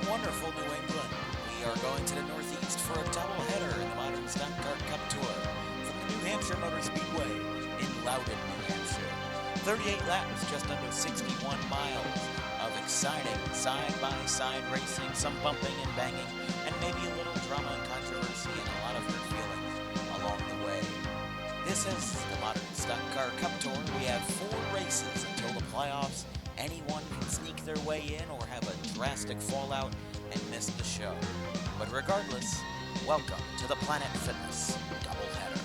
wonderful New England. We are going to the Northeast for a doubleheader in the modern Stock Car Cup Tour from the New Hampshire Motor Speedway in Loudon, New Hampshire. 38 laps, just under 61 miles of exciting side-by-side racing, some bumping and banging, and maybe a little drama and controversy and a lot of hurt feelings along the way. This is the modern Stock Car Cup Tour. We have 4 races until the playoffs. Anyone can sneak their way in or have a drastic fallout and miss the show. But regardless, welcome to the Planet Fitness Doubleheader.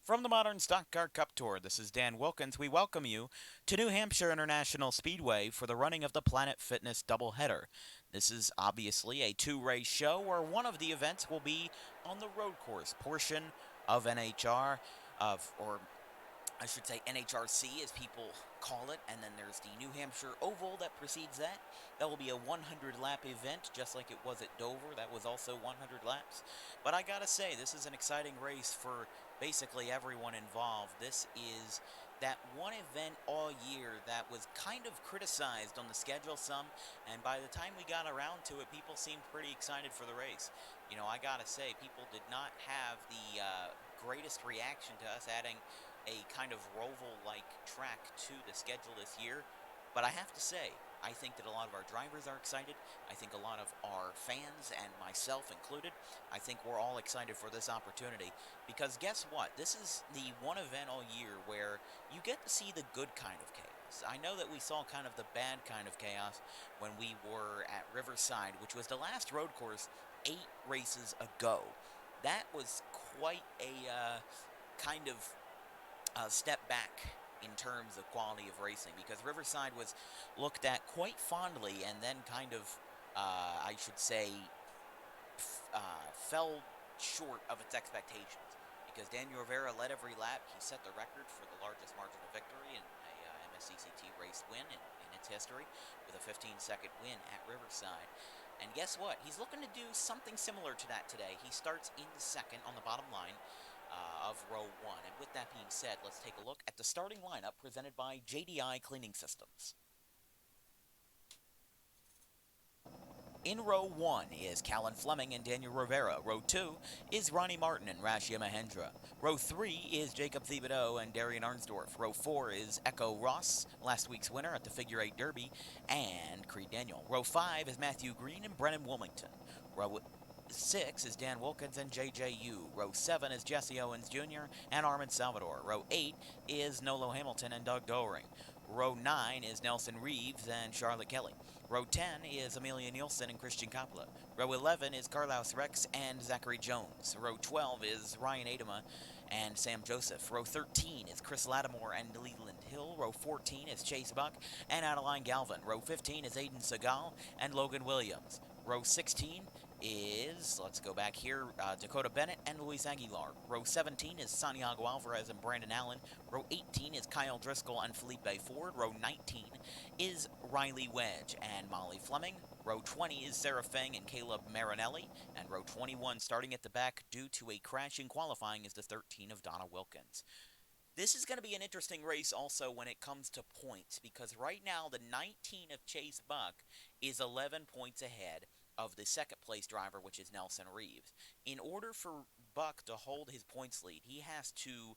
From the Modern Stock Car Cup Tour, this is Dan Wilkins. We welcome you to New Hampshire International Speedway for the running of the Planet Fitness Doubleheader. This is obviously a 2-race show where one of the events will be on the road course portion of NHR, or I should say NHRC as people call it, and then there's the New Hampshire Oval that precedes that. That will be a 100-lap event, just like it was at Dover. That was also 100 laps. But I gotta say, this is an exciting race for basically everyone involved. This is that one event all year that was kind of criticized on the schedule some, and by the time we got around to it, people seemed pretty excited for the race. You know, I gotta say, people did not have the greatest reaction to us adding a kind of Roval-like track to the schedule this year, but I have to say, I think that a lot of our drivers are excited. I think a lot of our fans, and myself included, I think we're all excited for this opportunity, because guess what? This is the one event all year where you get to see the good kind of chaos. I know that we saw kind of the bad kind of chaos when we were at Riverside, which was the last road course 8 races ago. That was quite a kind of step back in terms of quality of racing, because Riverside was looked at quite fondly and then kind of, I should say, fell short of its expectations, because Daniel Rivera led every lap. He set the record for the largest margin of victory in a MSCCT race win in its history, with a 15-second win at Riverside. And guess what? He's looking to do something similar to that today. He starts in second on the bottom line of row 1. And with that being said, let's take a look at the starting lineup presented by JDI Cleaning Systems. In row 1 is Callan Fleming and Daniel Rivera. Row 2 is Ronnie Martin and Rashia Mahendra. Row 3 is Jacob Thibodeau and Darian Arnsdorf. Row 4 is Echo Ross, last week's winner at the Figure 8 Derby, and Creed Daniel. Row 5 is Matthew Green and Brennan Wilmington. Row 6 is Dan Wilkins and JJU. Row 7 is Jesse Owens Jr. and Armin Salvador. Row 8 is Nolo Hamilton and Doug Doering. Row 9 is Nelson Reeves and Charlotte Kelly. Row 10 is Amelia Nielsen and Christian Coppola. Row 11 is Carlos Rex and Zachary Jones. Row 12 is Ryan Adema and Sam Joseph. Row 13 is Chris Lattimore and Leland Hill. Row 14 is Chase Buck and Adeline Galvin. Row 15 is Aiden Segal and Logan Williams. Row 16 is, let's go back here, Dakota Bennett and Luis Aguilar. Row 17 is Santiago Alvarez and Brandon Allen. Row 18 is Kyle Driscoll and Felipe Ford. Row 19 is Riley Wedge and Molly Fleming. Row 20 is Sarah Feng and Caleb Marinelli. And row 21, starting at the back due to a crash in qualifying, is the 13 of Donna Wilkins. This is going to be an interesting race also when it comes to points, because right now the 19 of Chase Buck is 11 points ahead of the second place driver, which is Nelson Reeves. In order for Buck to hold his points lead, he has to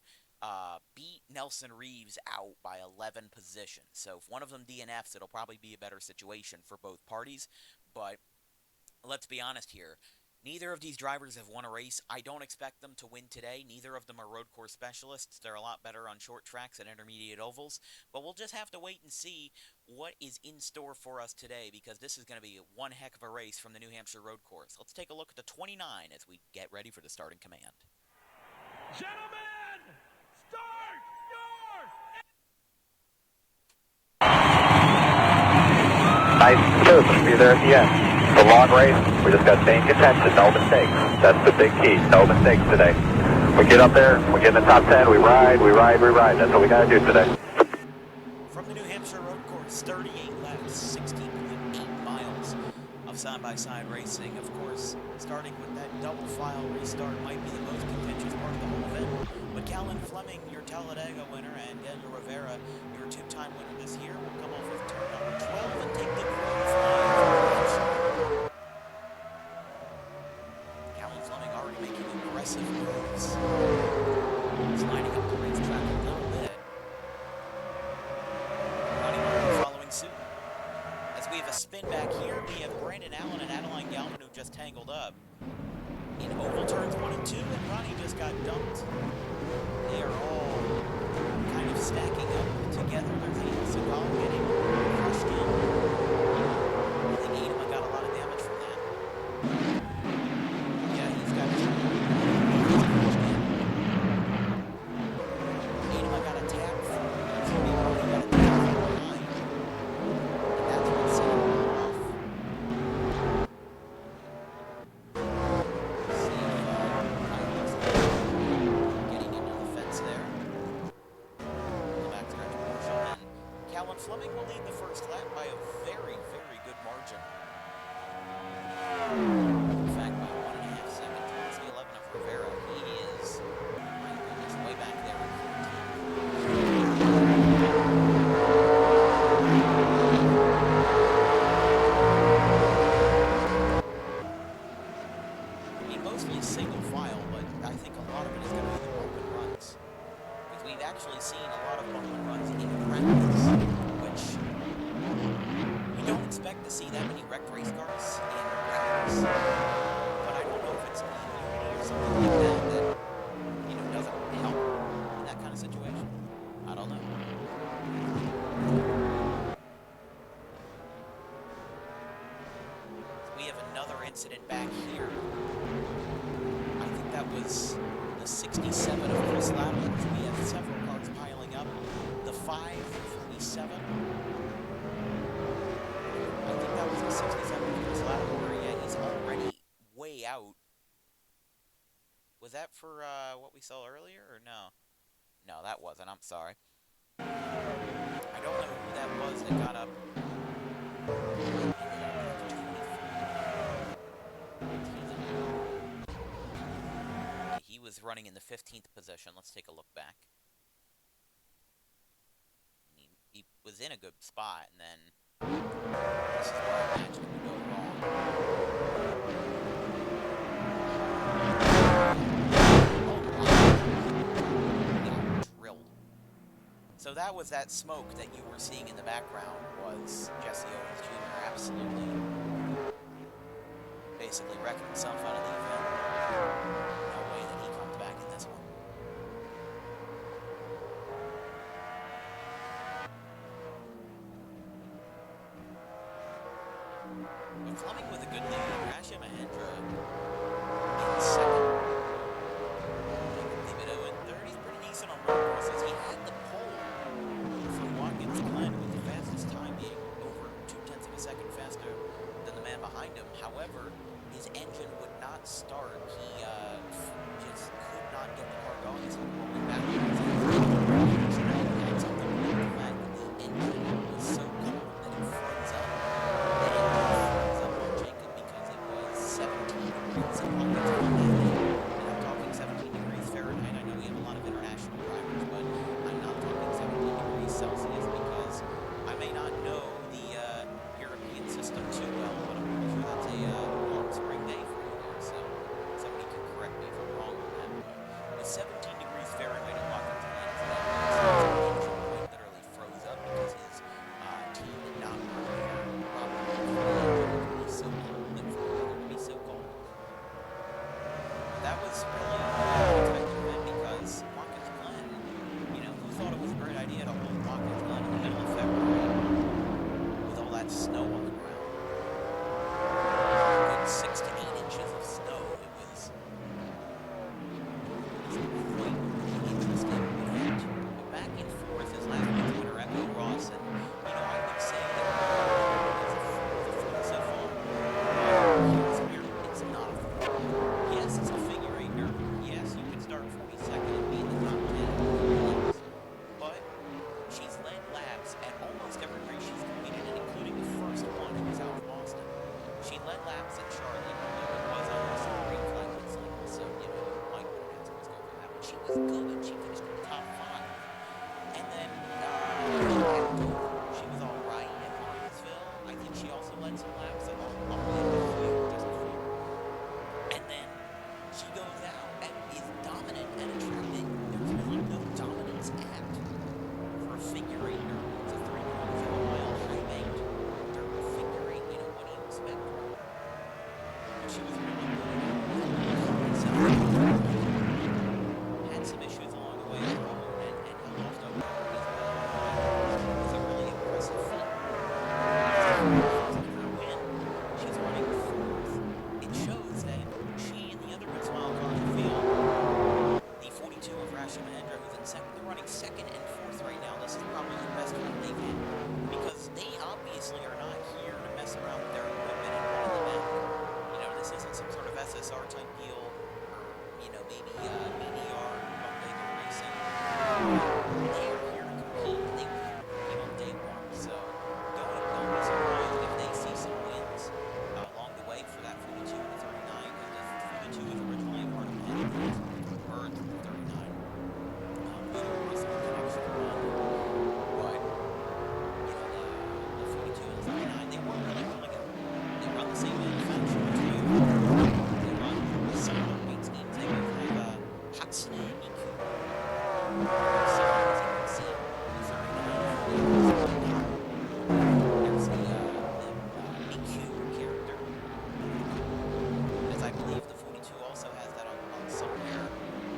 beat Nelson Reeves out by 11 positions. So if one of them DNFs, it'll probably be a better situation for both parties. But let's be honest here. Neither of these drivers have won a race. I don't expect them to win today. Neither of them are road course specialists. They're a lot better on short tracks and intermediate ovals. But we'll just have to wait and see what is in store for us today, because this is going to be one heck of a race from the New Hampshire road course. Let's take a look at the 29 as we get ready for the starting command. Gentlemen, start your... Nice surface, be there at the end. It's a long race. We just got to stay in contention. No mistakes. That's the big key. No mistakes today. We get up there, we get in the top 10, we ride. That's what we got to do today. From the New Hampshire road course, 38 laps, 16.8 miles of side-by-side racing. Of course, starting with that double file restart might be the most contentious part of the whole event. But But Callan Fleming, your Talladega winner, and Daniel Rivera, your two-time winner this year, will come off with turn number 12 and take the green flag for Hampshire. Callan Fleming already making aggressive moves. Sliding up the racetrack a little bit. Ronnie Martin following suit. As we have a spin back here, we have Brandon Allen and Adeline Galvin who just tangled up. In oval turns 1 and 2, and Ronnie just got dumped. They are all kind of stacking up together. There's Aiden Seagal getting crushed in. I think Aiden got a lot of damage from that. Yeah, he's got Aiden got a tap from Ronnie got a tap from behind. And that's what set him off. Callan Fleming will lead the first lap by a very, very good margin. In fact, by 1.5 seconds. It's the 11 of Rivera. He is, my goodness, way back there in 14. I mean, mostly single file, but I think a lot of it is going to be the bump and runs. Because we've actually seen a lot of bump and runs in practice, which you don't expect to see that many wrecked race cars in practice. But I don't know if it's immunity or something like that that, you know, doesn't help in that kind of situation. I don't know. So we have another incident back here. I think that was the 67 of Chris Lattimore. We have several cars piling up. The 547. I think that was the 67 of Chris Lattimore. Yeah, he's already way out. Was that for what we saw earlier, or no? No, that wasn't. I'm sorry. I don't know who that was that got up. He was running in the 15th position. Let's take a look back. He was in a good spot, and then this is where I imagine it would go wrong. He got drilled. So that was that smoke that you were seeing in the background was Jesse Owens Jr. absolutely basically wrecking himself out of the event. No way that he comes back in this one. But Fleming with a good lead. Hampshire Mahendra in second. Thibodeau in third. He's pretty decent on road courses. He had the pole for Watkins Glen with the fastest time being over 0.2 of a second faster than the man behind him. However, his engine would not start. He just could not get the car going. He's rolling backwards. So now he had something to do with the fact that the engine was so cold that it froze up. And it froze up on Jacob because it was 17 degrees in Watkins Glen that day. And I'm talking 17 degrees Fahrenheit. I know we have a lot of international drivers, but I'm not talking 17 degrees Celsius because I may not know the European system too well, but I'm pretty sure that's a warm spring day for you there, so somebody can correct me if I'm wrong on that, but with 17 degrees Fahrenheit in Watkins Glen, his engine quite literally froze up because his team did not prepare properly for the engine to be so cold and for the weather to be so cold. But that was really an unexpected event because Watkins Glen, you know, who thought it was a great idea to hold Watkins Glen in the middle of February with all that snow on the ground? Good 6 to 8 inches of snow. It was quite an interesting event. But back and forth is last week's winner, Echo Ross, and you know, I would say that it's a fluke so far. Here's where it's not a fluke. Yes, it's a figure eight. was good. She finished in the top 5. And then in October, she was all right at Martinsville. I think she also led some laps, so I'll name a few, just a few. And then she goes out and is dominant at a track that there's really no dominance at. For a figure eighter, it's a 3/4 mile high banked dirt figure eight. You know, what do you expect? But she was really good. Had some issues along the way of her own and held off Doubleheader as well. But it was a really impressive feat. Her win, she's running 4th. It shows that she and the other Mixed Mile car in the field, the 42 of Rashia Mahendra, who's in second, they're running 2nd and 4th right now. This is probably the best run they've had because they obviously are not here to mess around with their equipment and run in the back. You know, this isn't some sort of SSR type deal or, you know, maybe BDR, Doubleheader racing. They are here to compete, and they were here to compete on day 1. So don't be surprised if they see some wins along the way for that 42 and the 39, because the 42 was originally a part of Mahendra, merged with the 39. So there was some connection around it. But, you know, the 42 and the 39, they weren't really running it. They run the same manufacturer too. They run the similar paint schemes. They both have Hatsune Miku. So as you can see, the 39 there's the Miku character. As I believe the 42 also has that on somewhere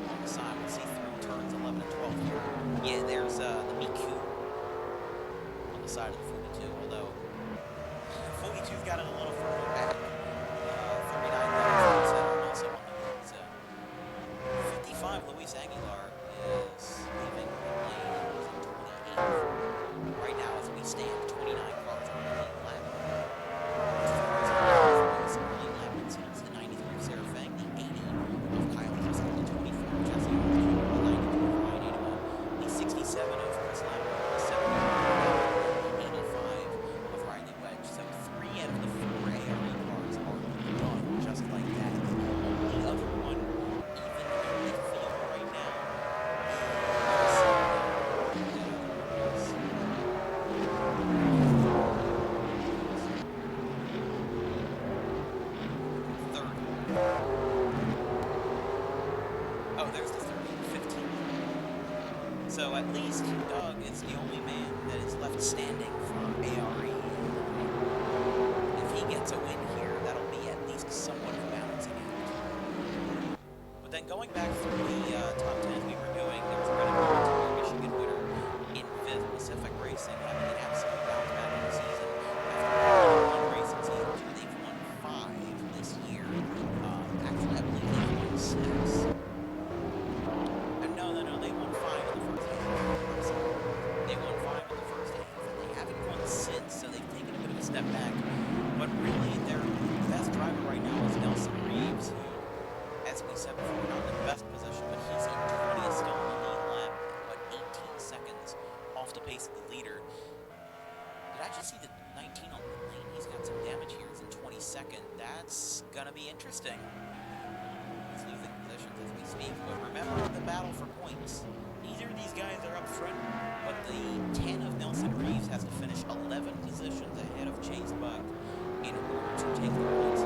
on the side. We'll see through turns 11 and 12 here. Yeah, there's the Miku on the side of the 42, although 42's got it a little further back. 39 does also on the lead. So 55 Luis Aguilar is leaving the lane. He's in 28th. Right now, as we stand, 29 cars are on the lead lap. Some early lap incidents. The 93 of Sarah Fang, the 80 of Kyle Russell, the 24 of Jesse Owens, the 92 of Ryan Adamo, the 67 of Chris Lambert, the 70 of 85 of Riley Wedge. So 3 out of the 4 ARE cars are done just like that. The other one, even in the field right now, third. Oh, there's the 30, 15. So at least Doug is the only man that is left standing for ARE. If he gets a win here, that'll be at least somewhat of a balancing act. But then going back through the top 10 we were doing, there was a Red Bull Michigan winner in 5th, Pacific Racing, having an absolute bounce back in the season. After one racing season, they've won 5 this year. Actually, I believe they've won 6. No, they won 5 in the first half. I'm sorry. They won 5 in the first half, and they haven't won since, so they've taken a bit of a step back. But really, their best driver right now is Nelson Reeves, who, as we said before, not in the best position, but he's in 20th still in the lead lap, but 18 seconds off the pace of the leader. Did I just see the 19 on the lane? He's got some damage here. He's in 22nd. That's going to be interesting. He's losing positions as we speak, but remember the battle for points. Neither of these guys are up front, but the 10 of Nelson Reeves has to finish 11 positions ahead of Chase Buck in order to take the points.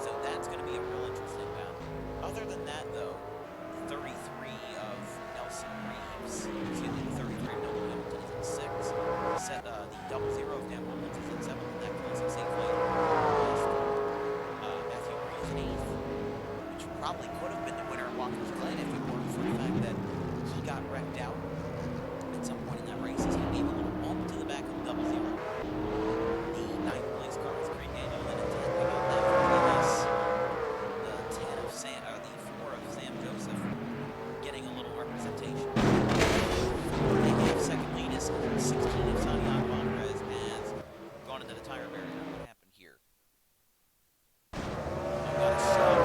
So that's going to be a real interesting battle. Other than that, though, 33 of Nelson Reeves, excuse me, 33 of Nolan Hamilton is in 6th. The double zero of Dan Williams is in 7th, and that close him safely. Matthew Green is in 8th. Probably could have been the winner of Walker's Glen if it weren't for the fact that he got wrecked out at some point in that race as he gave a little bump to the back of the double zero. The 9th place car is Craig Daniel, and a 10th about that for DMS. The 10 of the 4 of Sam Joseph getting a little representation. The half second lead is 16 of Santiago Andres has gone into the tire barrier. What happened here? Got a shot.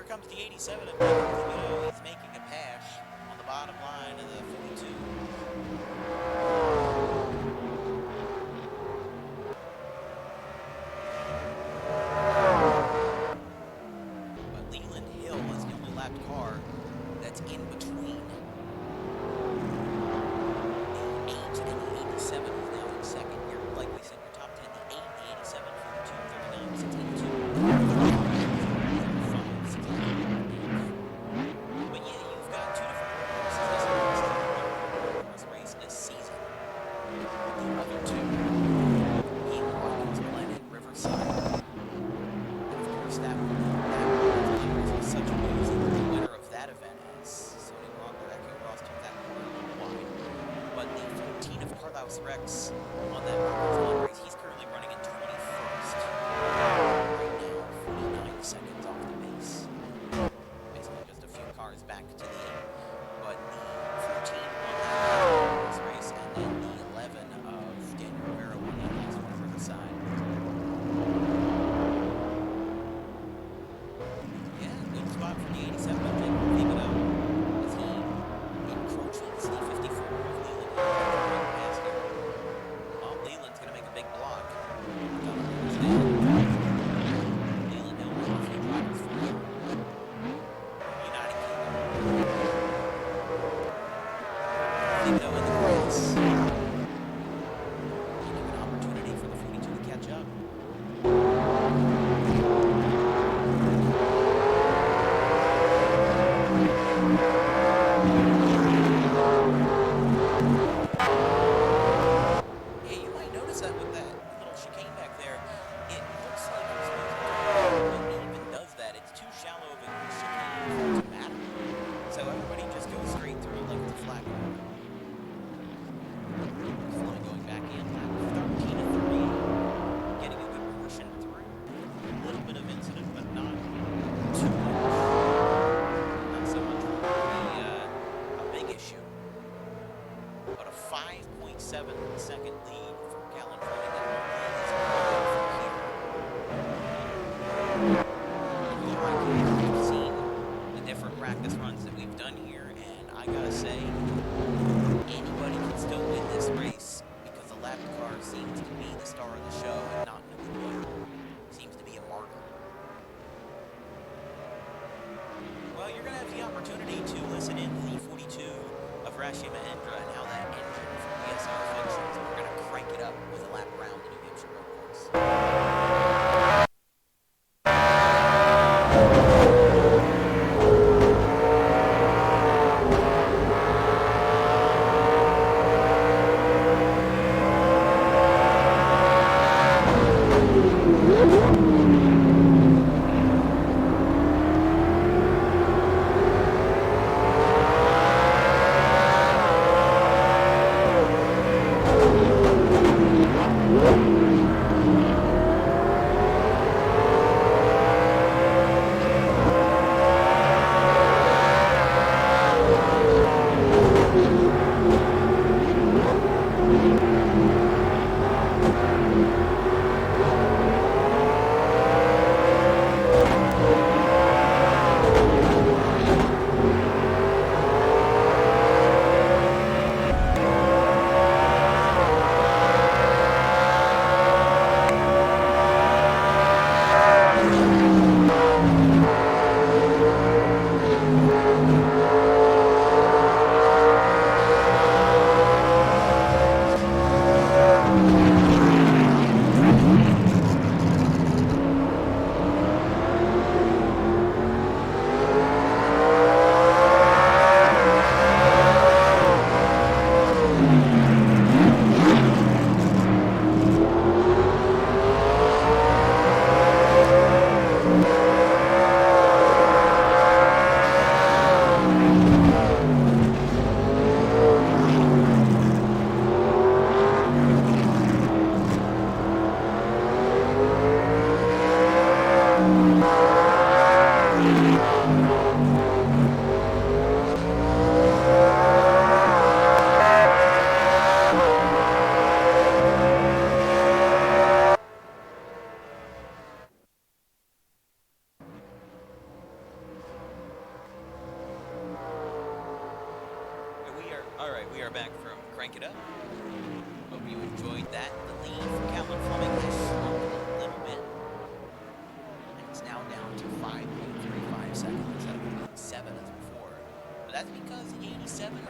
Comes the 87 of Doubleheader. He's making a pass on the bottom line of the 42. 6 wrecks on that long race. He's currently running in 21st. Right now, 49 seconds off the pace. Basically just a few cars back to the 8. But the 14 won that last race, and then the 11 of Daniel Rivera won that last one for the side. Yeah, good spot for the 87 of Jacob Thibodeau. As he encroaches the 54 of Leland right past here. Well, Leland's going to make a big block. Don't understand. Leland Hill was off the drivers for United Kingdom. Thibodeau in the grass. Making an opportunity for the 42 to catch up. Yeah, you might notice that with that little chicane back there. It looks like it's supposed to it even does that. It's too shallow of a chicane for it to matter. So everybody just goes straight through like it's a flag. Fly going back in, lap 13 of 3, getting a good portion through. A little bit of incident, but not too much. Not so much a big issue. But a 5.7 second lead for Callan Fleming. That only is from here. We've seen the different practice runs that we've done here, and I gotta say, anybody can still win this race because the lapped car seems to be the star of the show and not in a good way. Seems to be a martyr. Well, you're going to have the opportunity to listen in to the 42 of Hampshire and how that engine from BSR functions. We're going to crank it up with a lap around the New Hampshire road course. We are back from Crank It Up. Hope you enjoyed that. The lead for Callan Fleming has shrunk a little bit. And it's now down to 5.35 seconds instead of 7 as before. But that's because 87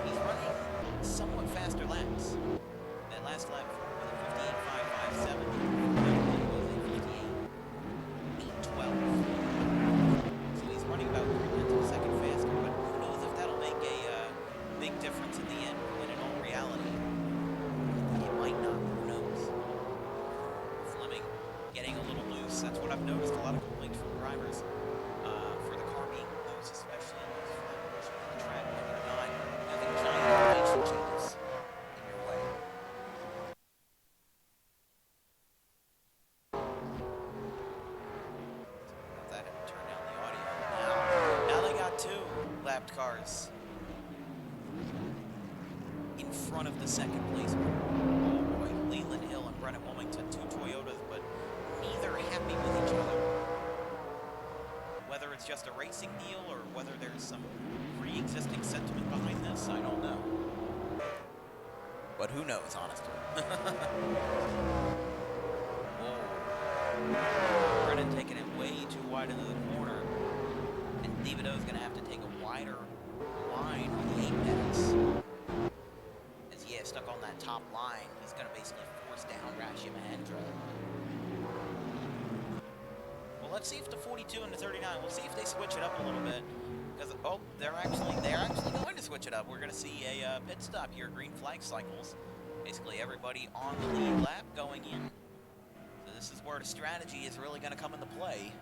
he's running somewhat faster laps. That last lap was a 58.557. That one was a 58.812. So he's running about 3 tenths of a second faster, but who knows if that'll make a big difference in the end. And in all reality, it might not. Who knows? Fleming getting a little loose. That's what I've noticed. A lot of complaints from drivers for the car being loose, especially in those flat portions of the track when you're not having giant elevation changes in your way. lapped cars in front of the second place. Oh boy, Leland Hill and Brennan Wilmington, 2 Toyotas, but neither happy with each other. Whether it's just a racing deal or whether there's some pre-existing sentiment behind this, I don't know. But who knows, honestly. Whoa. Brennan taking it way too wide into the corner. And Thibodeau's going to have to take a wider line on the 8 minutes. As he is stuck on that top line, he's going to basically force down Rashia Mahendra. Well, let's see if the 42 and the 39, we'll see if they switch it up a little bit. Because, oh, they're actually going to switch it up. We're going to see a pit stop here, green flag cycles. Basically everybody on the lead lap going in. So this is where the strategy is really going to come into play.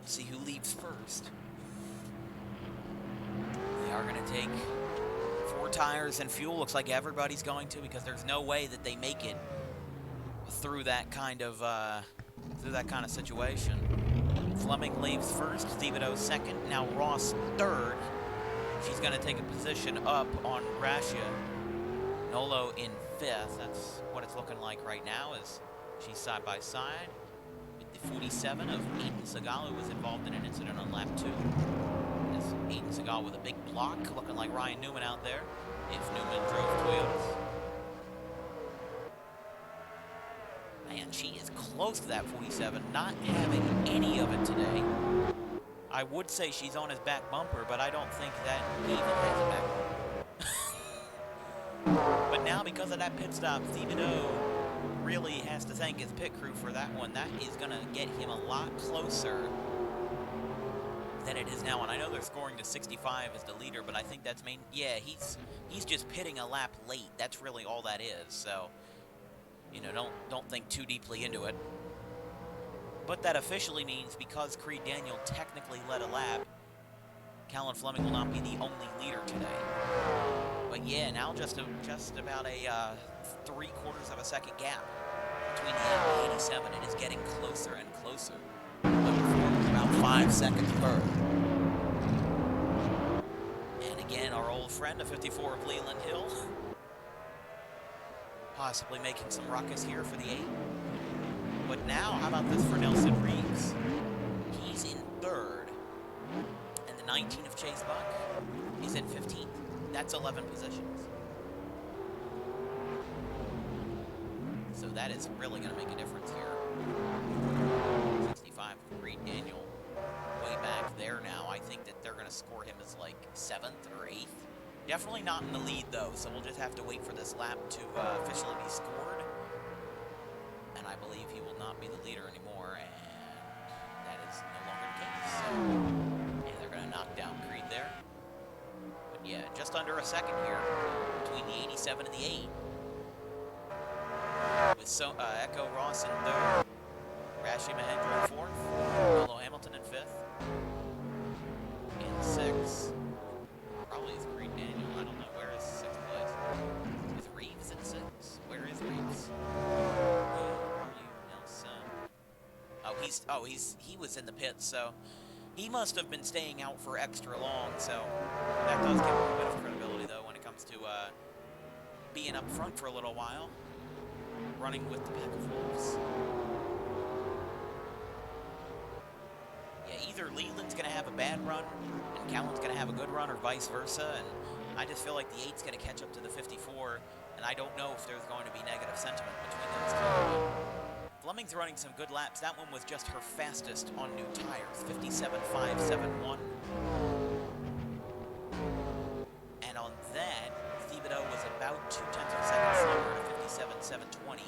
See who leaves first. They are going to take 4 tires and fuel. Looks like everybody's going to, because there's no way that they make it through that kind of situation. Fleming leaves first, Thibodeau second, now Ross third. She's going to take a position up on Rashia. Nolo in 5th. That's what it's looking like right now, as she's side by side with the 47 of Aiden Segal, who was involved in an incident on lap 2. As Aiden Segal with a big block, looking like Ryan Newman out there, if Newman drove Toyotas. Man, she is close to that 47, not having any of it today. I would say she's on his back bumper, but I don't think that he even has a back bumper. But now, because of that pit stop, Thibodeau really has to thank his pit crew for that one. That is going to get him a lot closer than it is now. And I know they're scoring to 65 as the leader, but I think that's yeah, he's just pitting a lap late. That's really all that is. So, you know, don't think too deeply into it. But that officially means, because Creed Daniel technically led a lap, Callan Fleming will not be the only leader today. But yeah, now just about a 3/4 of a second gap between the 8 and the 87. It is getting closer and closer. About 5 seconds per. And again, our old friend, the 54 of Leland Hill, possibly making some ruckus here for the 8. But now, how about this for Nelson Reeves? He's in 3rd. And the 19 of Chase Buck is in 15th. That's 11 positions. So that is really going to make a difference here. 65 of Creed Daniel. Way back there now. I think that they're going to score him as like 7th or 8th. Definitely not in the lead, though, so we'll just have to wait for this lap to officially be scored. And I believe he will not be the leader anymore, and that is no longer the case. So, yeah, they're going to knock down Creed there. But yeah, just under a second here between the 87 and the 8. With Echo Ross in 3rd, Rashia Mahendra in 4th, Nolo Hamilton in 5th, in 6th. Probably is Creed Daniel. I don't know. Where is 6th place? Is Reeves in 6th? Where is Reeves? Nelson. He was in the pits, so he must have been staying out for extra long. So that does give him a bit of credibility, though, when it comes to being up front for a little while, running with the pack of wolves. Yeah, either Leland's going to have a bad run and Callan's going to have a good run, or vice versa, and I just feel like the 8's going to catch up to the 54, and I don't know if there's going to be negative sentiment between those two. Fleming's running some good laps. That one was just her fastest on new tires, 57.571. And on that, Thibodeau was about 0.2 seconds slower at 57.720.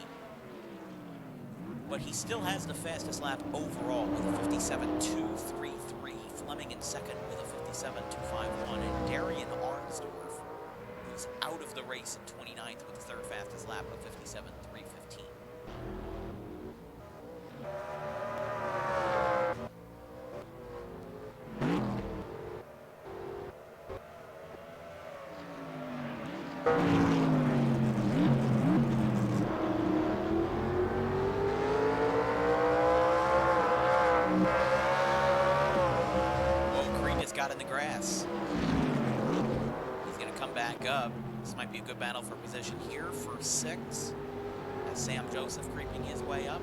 But he still has the fastest lap overall with a 57.233. Fleming in second with a 57.251. And Darian Arnsdorf, who's out of the race in 29th with the 3rd fastest lap of 57.315. Oh, Creed just got in the grass. He's going to come back up. This might be a good battle for position here for 6. As Sam Joseph creeping his way up.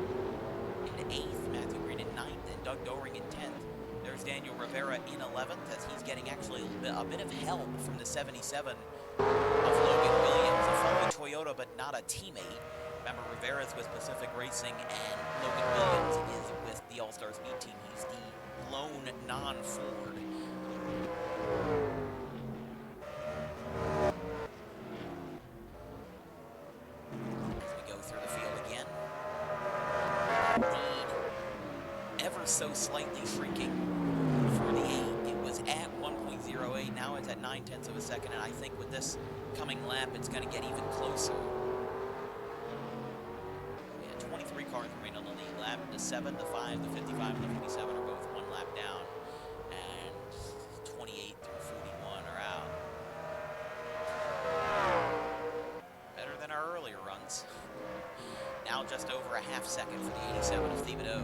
In 8th, Matthew Green in 9th, and Doug Doring in 10th. There's Daniel Rivera in 11th, as he's getting actually a bit of help from the 77 of Logan Williams, a fellow Toyota but not a teammate. Remember, Rivera's with Pacific Racing, and Logan Williams is with the All-Star Speed Team. He's the lone non-Ford. As we go through the field again, lead ever so slightly shrinking for the 8. It was at 1.08, now it's at 9/10 of a second, and I think with this coming lap, it's going to get even closer. 23 cars remain on the lead lap. The 7, the 5, the 55, and the 57 are both 1 lap down. And 28 through 41 are out. Better than our earlier runs. Now just over a half second for the 87 of Thibodeau.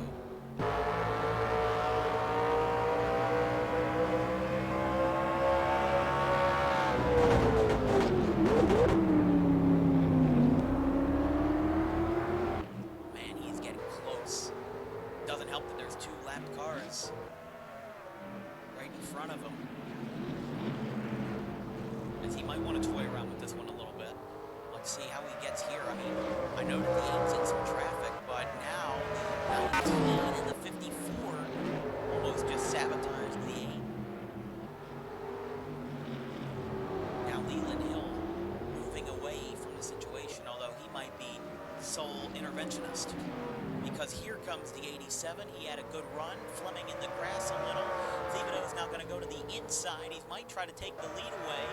Because here comes the 87. He had a good run. Fleming in the grass a little. Thibodeau's now going to go to the inside. He might try to take the lead away.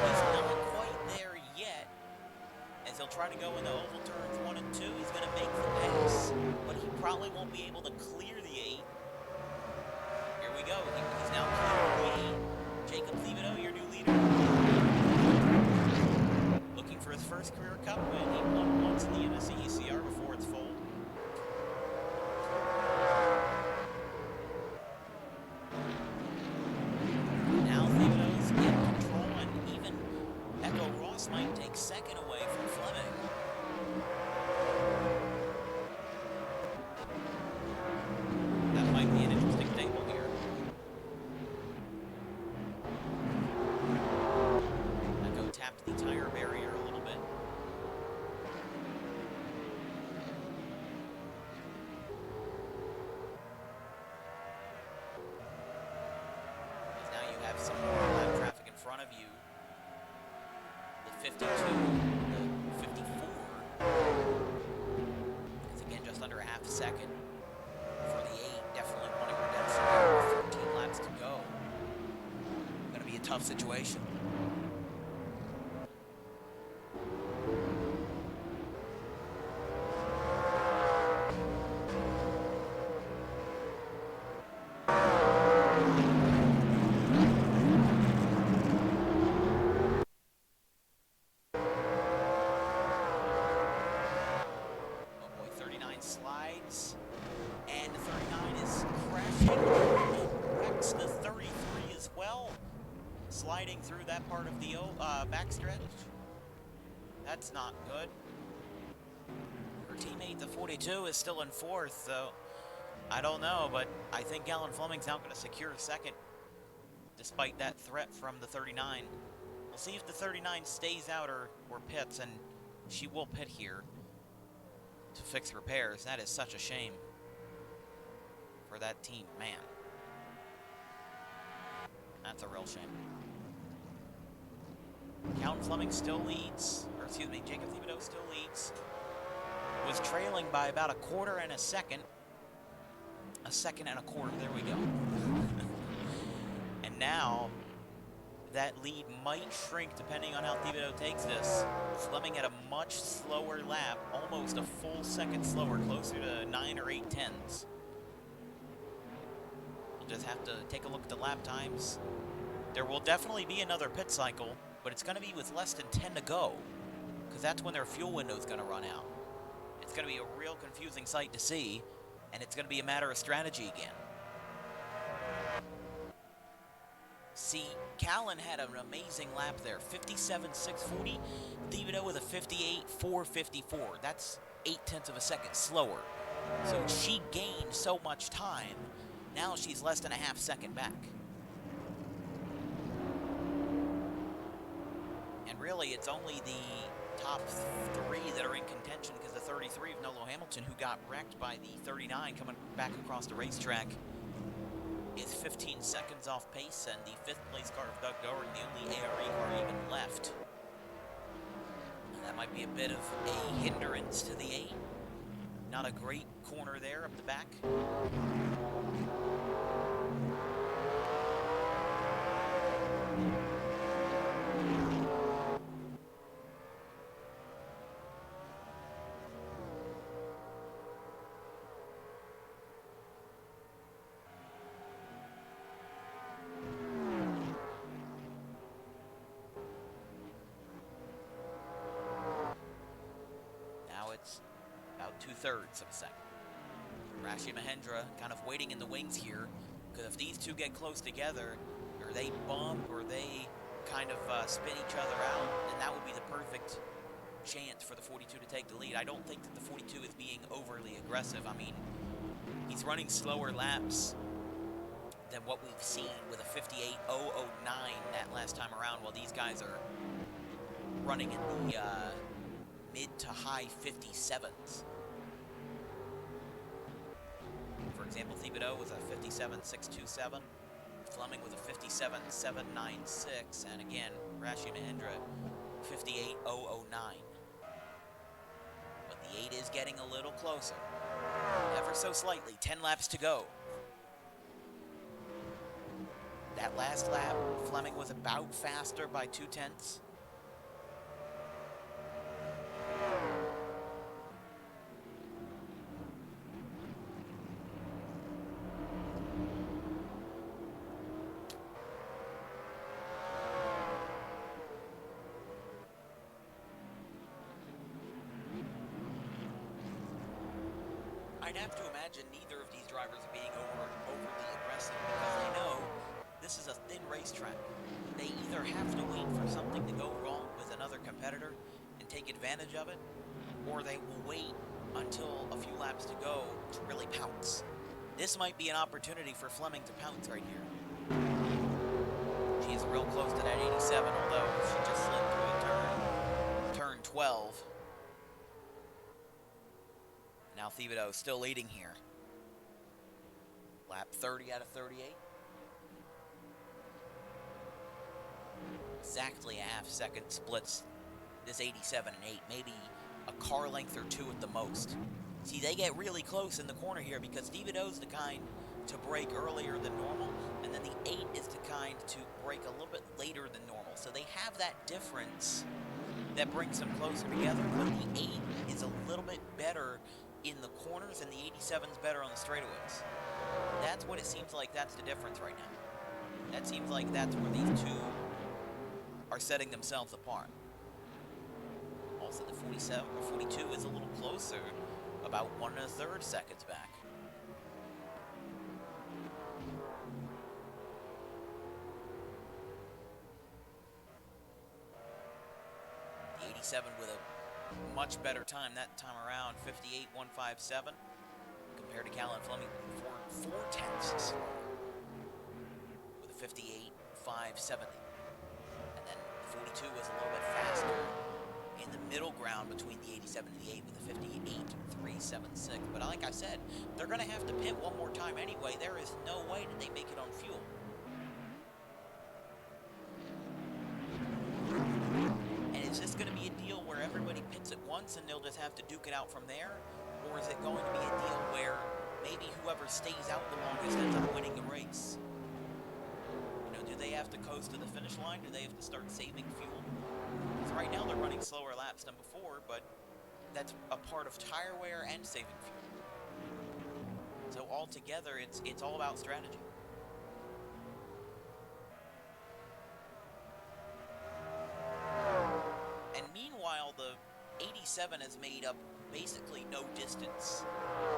He's not quite there yet. As he'll try to go in the oval turns 1 and 2. He's going to make the pass. But he probably won't be able to clear the 8. Here we go. He's now cleared the 8. Jacob Thibodeau, your new leader. Looking for his first career cup win. He won once in the MSCCT before its fold. Now Thibodeau's in control, and even Echo Ross might take second away from Fleming. That might be an interesting table here. Echo tapped the tire barrier a little bit. Some more lap traffic in front of you. The 52, the 54. It's again just under a half a second for the 8. Definitely wanting redemption here with 13 laps to go. Gonna be a tough situation. Slides, and the 39 is crashing and wrecks the 33 as well, sliding through that part of the backstretch. That's not good. Her teammate, the 42, is still in 4th, so I don't know, but I think Alan Fleming's now going to secure 2nd, despite that threat from the 39. We'll see if the 39 stays out or pits, and she will pit here to fix repairs. That is such a shame for that team, man. That's a real shame. Calvin Fleming still leads, or excuse me, Jacob Thibodeau still leads. Was trailing by about a quarter and a second. A second and a quarter, there we go. And now, that lead might shrink depending on how Thibodeau takes this. Fleming at a much slower lap, almost a full second slower, closer to 9 or 8/10. We'll just have to take a look at the lap times. There will definitely be another pit cycle, but it's going to be with less than 10 to go, because that's when their fuel window is going to run out. It's going to be a real confusing sight to see. And it's going to be a matter of strategy again. See, Callan had an amazing lap there, 57.640. Thibodeau with a 58.454. That's 0.8 of a second slower. So she gained so much time. Now she's less than a half second back. And really, it's only the top 3 that are in contention, because the 33 of Nolo Hamilton, who got wrecked by the 39 coming back across the racetrack, is 15 seconds off pace, and the 5th place car of Doug Doran, the only ARE car even left. And that might be a bit of a hindrance to the 8. Not a great corner there up the back. About 2/3 of a second. Rashi Mahendra kind of waiting in the wings here, because if these two get close together, or they bump, or they kind of spin each other out, then that would be the perfect chance for the 42 to take the lead. I don't think that the 42 is being overly aggressive. I mean, he's running slower laps than what we've seen with a 58.009 that last time around, while these guys are running in the mid to high 57s. For example, Thibodeau was a 57.627, Fleming was a 57.796, and again, Rashi Mahendra 58.009. But the 8 is getting a little closer, ever so slightly. 10 laps to go. That last lap, Fleming was about faster by 0.2. I'd have to imagine neither of these drivers are being overly aggressive, because they know this is a thin racetrack. They either have to wait for something to go wrong with another competitor and take advantage of it, or they will wait until a few laps to go to really pounce. This might be an opportunity for Fleming to pounce right here. She is real close to that 87, although she just slid through a turn 12. Now Thibodeau still leading here. Lap 30 out of 38. Exactly a half second splits this 87 and 8, maybe a car length or 2 at the most. See, they get really close in the corner here, because Thibodeau's the kind to brake earlier than normal, and then the 8 is the kind to brake a little bit later than normal. So they have that difference that brings them closer together, but the 8 is a little bit better in the corners, and the 87's better on the straightaways. That's what it seems like. That's the difference right now. That seems like that's where these two are setting themselves apart. Also, the 47 or 42 is a little closer, about 1 1/3 seconds back. The 87 with a much better time that time around, 58.157, compared to Callan Fleming for 4/10 slower, with a 58.570. And then the 42 was a little bit faster in the middle ground between the 87 and the 8 with a 58.376. But like I said, they're going to have to pit one more time anyway. There is no way that they make it on fuel. Is this going to be a deal where everybody pits at once and they'll just have to duke it out from there? Or is it going to be a deal where maybe whoever stays out the longest ends up winning the race? You know, do they have to coast to the finish line? Do they have to start saving fuel? Because right now they're running slower laps than before, but that's a part of tire wear and saving fuel. So altogether, it's all about strategy. Meanwhile, the 87 has made up basically no distance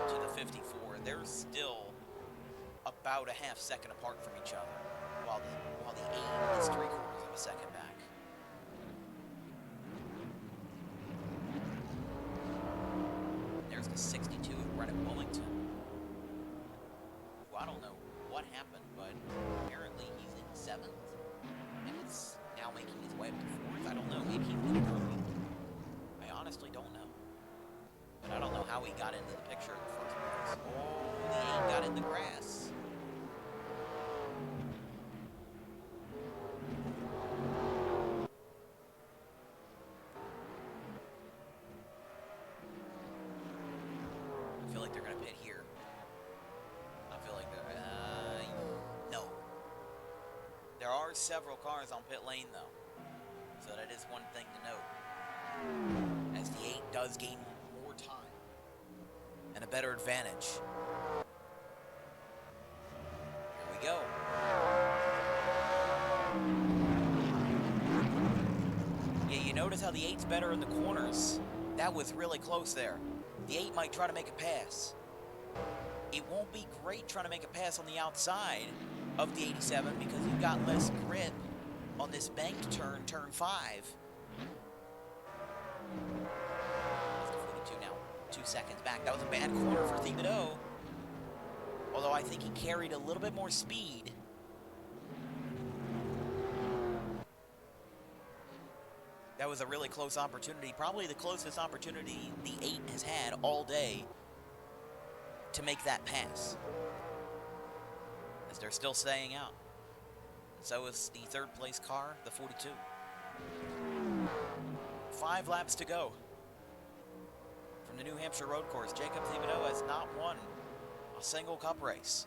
to the 54. they're still about a half second apart from each other, while the 8 is 3/4 of a second back. There's the 62 of Brennan Willington. Who I don't know what happened, but apparently he's in 7th, and it's now making his way up to 4th. I don't know, maybe he went early. I honestly don't know. But I don't know how he got into the picture in the first place. Oh, the 8 got in the grass. I feel like they're going to pit here. I feel like they're... no. There are several cars on pit lane, though. So that is one thing to note. As the 8 does gain more time and a better advantage. Here we go. Yeah, you notice how the 8's better in the corners. That was really close there. The 8 might try to make a pass. It won't be great trying to make a pass on the outside of the 87 because you've got less grip on this banked turn, turn 5. That's the 42 now, 2 seconds back. That was a bad corner for Thibodeau. Although I think he carried a little bit more speed. That was a really close opportunity, probably the closest opportunity the 8 has had all day to make that pass. As they're still staying out. And so is the 3rd place car, the 42. 5 laps to go. From the New Hampshire road course, Jacob Thibodeau has not won a single cup race.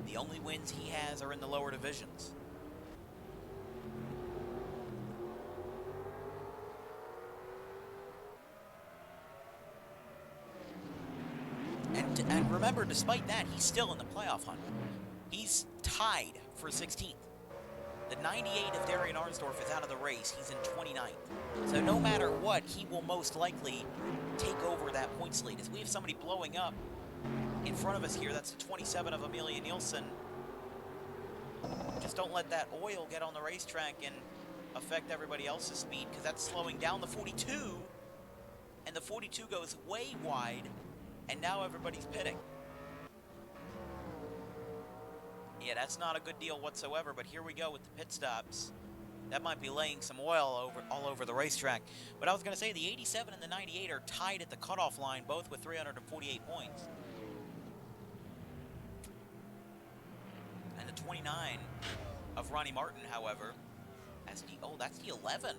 The only wins he has are in the lower divisions. And remember, despite that, he's still in the playoff hunt. He's tied for 16th. The 98 of Darian Arnsdorf is out of the race. He's in 29th. So no matter what, he will most likely take over that points lead. As we have somebody blowing up in front of us here, that's the 27 of Amelia Nielsen. Just don't let that oil get on the racetrack and affect everybody else's speed, because that's slowing down the 42. And the 42 goes way wide. And now everybody's pitting. Yeah, that's not a good deal whatsoever, but here we go with the pit stops. That might be laying some oil all over the racetrack. But I was going to say, the 87 and the 98 are tied at the cutoff line, both with 348 points. And the 29 of Ronnie Martin, however, that's the 11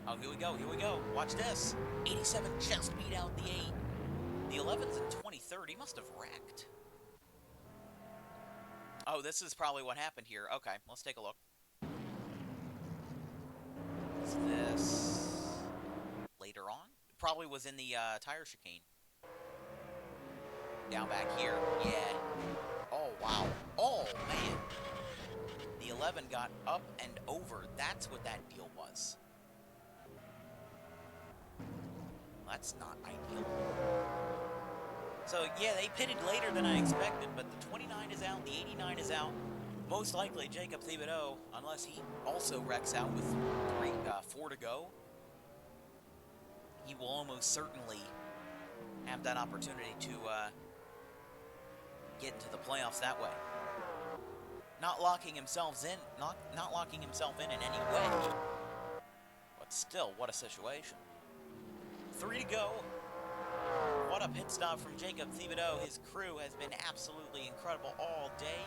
oh, here we go. Watch this. 87 just beat out the 8. The 11's in 23rd. He must have wrecked. Oh, this is probably what happened here. Okay, let's take a look. What's this? Later on? It probably was in the tire chicane. Down back here. Yeah. Oh, wow. Oh, man. The 11 got up and over. That's what that deal was. That's not ideal. So, yeah, they pitted later than I expected, but the 29 is out, the 89 is out. Most likely, Jacob Thibodeau, unless he also wrecks out with 4 to go, he will almost certainly have that opportunity to get into the playoffs that way. Not locking himself in, not locking himself in any way. But still, what a situation. 3 to go. What a pit stop from Jacob Thibodeau. His crew has been absolutely incredible all day.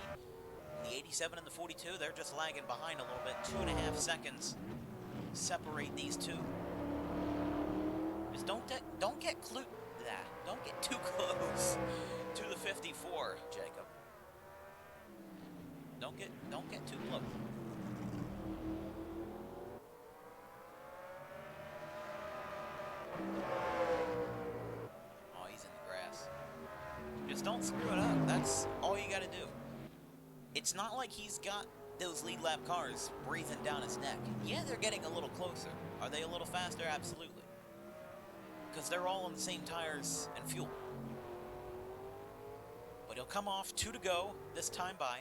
The 87 and the 42, they're just lagging behind a little bit. 2.5 seconds separate these two. Just don't get don't get too close to the 54, Jacob. Don't get too close. Oh, he's in the grass. Just don't screw it up. That's all you gotta do. It's not like he's got those lead lap cars breathing down his neck. Yeah, they're getting a little closer. Are they a little faster? Absolutely. because they're all on the same tires and fuel. But he'll come off 2 to go this time by,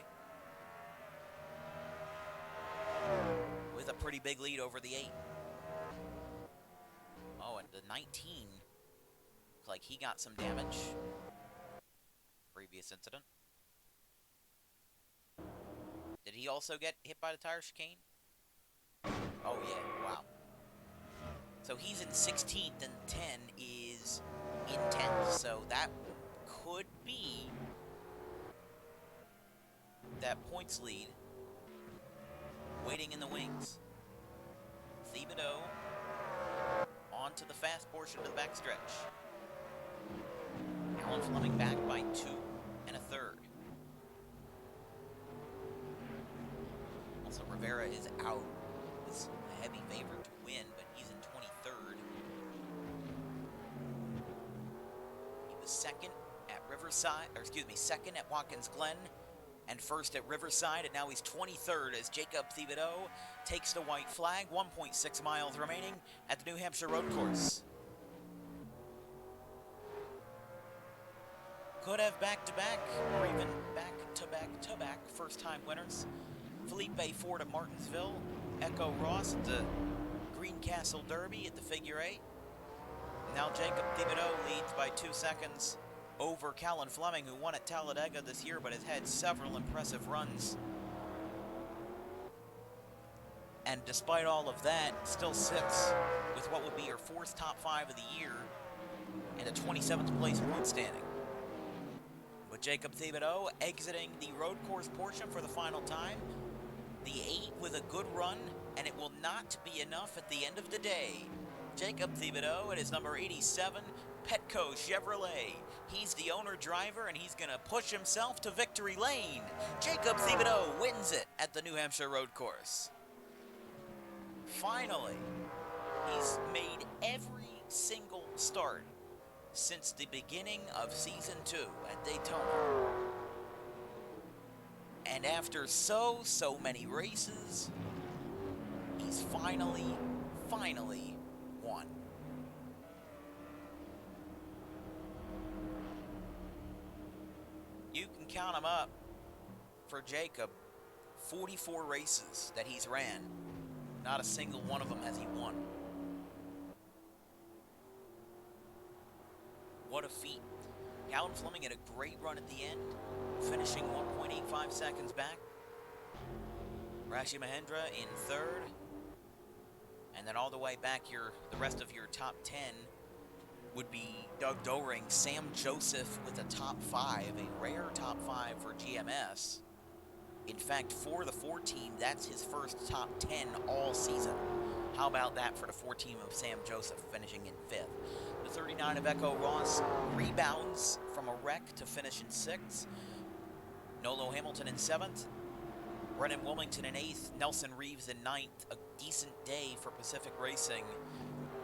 with a pretty big lead over the 8. Oh, and the 19, looks like he got some damage. Previous incident. Did he also get hit by the tire chicane? Oh yeah, wow. So he's in 16th and 10 is in 10th, so that could be that points lead waiting in the wings. Thibodeau onto the fast portion of the backstretch. Alan Fleming back by 2 1/3. Also, Rivera is out. He's a heavy favorite to win, but he's in 23rd. He was second at Riverside, or excuse me, second at Watkins Glen, and first at Riverside, and now he's 23rd as Jacob Thibodeau takes the white flag. 1.6 miles remaining at the New Hampshire road course. Could have back-to-back, or even back-to-back-to-back first-time winners. Felipe Ford at Martinsville, Echo Ross at the Greencastle Derby at the figure 8. Now Jacob Thibodeau leads by 2 seconds over Callan Fleming, who won at Talladega this year but has had several impressive runs. And despite all of that, still sits with what would be her 4th top 5 of the year and a 27th place point standing. But Jacob Thibodeau exiting the road course portion for the final time. The 8 with a good run, and it will not be enough at the end of the day. Jacob Thibodeau at his number 87, Petco Chevrolet. He's the owner-driver, and he's going to push himself to victory lane. Jacob Thibodeau wins it at the New Hampshire road course. Finally, he's made every single start since the beginning of Season 2 at Daytona. And after so many races, he's finally won. You can count them up for Jacob. 44 races that he's ran. Not a single one of them has he won. What a feat. Callan Fleming had a great run at the end, finishing 1.85 seconds back. Rashi Mahendra in 3rd. And then all the way back here, the rest of your top 10 would be Doug Doering, Sam Joseph with a top 5, a rare top 5 for GMS. In fact, for the 4 team, that's his first top 10 all season. How about that for the 4 team of Sam Joseph finishing in 5th? The 39 of Echo Ross rebounds from a wreck to finish in 6th. Nolo Hamilton in 7th. Brennan Wilmington in 8th. Nelson Reeves in 9th. A decent day for Pacific Racing,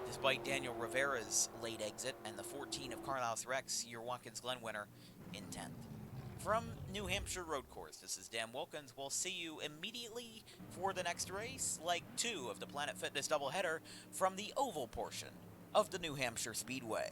despite Daniel Rivera's late exit. And the 14 of Carlos Rex, your Watkins Glen winner, in 10th. From New Hampshire road course, this is Dan Wilkins. We'll see you immediately for the next race, leg 2 of the Planet Fitness doubleheader from the oval portion of the New Hampshire Speedway.